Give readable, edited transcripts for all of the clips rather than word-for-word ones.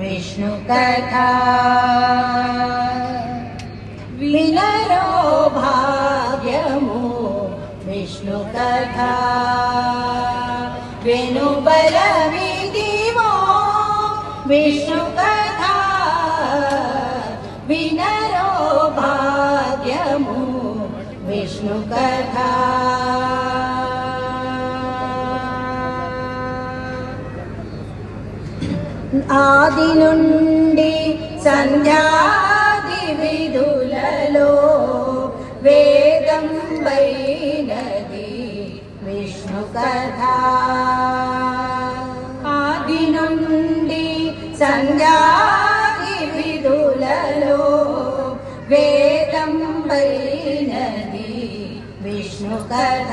विष्णुकथा विनरो भाग्यमु विष्णुकथा वेणुबलमिदिवो विष्णुकथा विनरो भाग्यमु विष्णुकथा आदि నుండి సంధ్యాది విధులలో వేదం వైనది విష్ణు కథ ఆది నుండి సంధ్యాది విధులలో వేదం వైనది విష్ణు కథ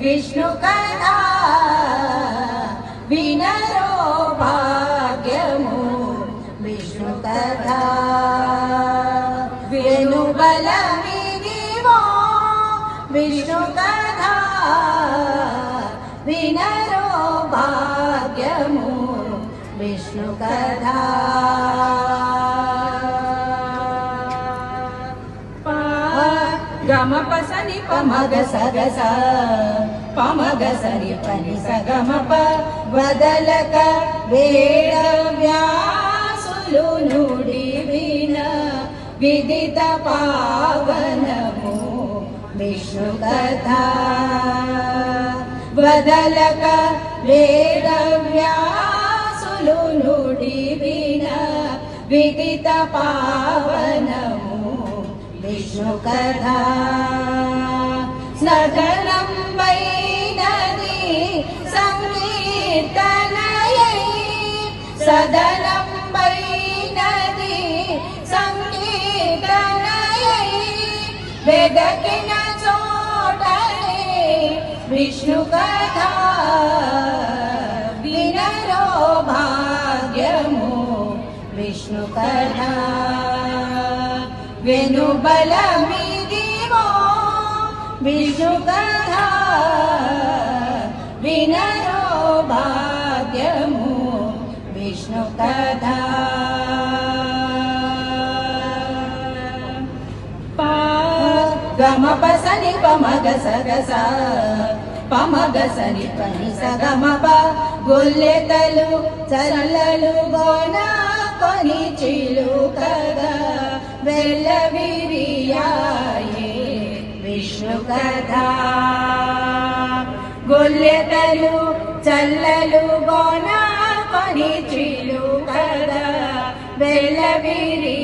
विष्णु कथा विनरो भाग्यमु विष्णु कथा वेणुबलमिदिवो विष्णु कथा विनरो भाग्यमु विष्णु कथा गम पसनि पमग सगस पमग सनि पनि सगम प वदलक वेद व्यासुलु नुडी विन विदित पावनमु विष्णु कथा वदलक वेद व्यासुलु नुडी विन विदित पावनमु विष्णु कथा सदनं वैनदी संकीर्तनयै सदनं वैनदी संकीर्तनयै वेदकिन चोटले विष्णु कथा विनरो भाग्यमु विष्णु कथा वेणुबलमिदिवो विष्णु कथा विनरो भाग्यमु विष्णु कथा गम पसनि पमग सगस पमग सनि पनि सगम प गोल्येतलु चरललु गोन కొని చిలుకగా వెల్లవిరియాయే విష్ణు కథ గొల్లెతలు చల్లలు గోన కొని చిలుకగా వెల్లవిరియాయే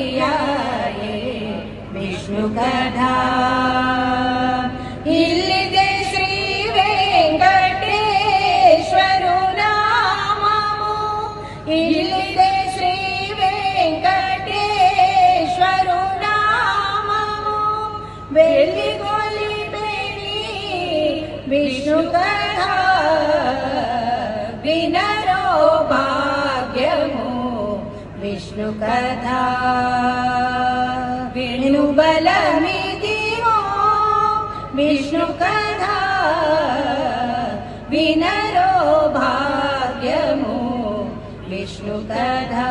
విష్ణు కథ ఇల్లిదే శ్రీ వెంకటేశ్వరు నామము ఇల్లిదే बेली गोली बेली विष्णु कथा विनरो भाग्यमु विष्णु कथा वेणुबलमिदिवो विष्णु कथा विनरो भाग्यमु विष्णु कथा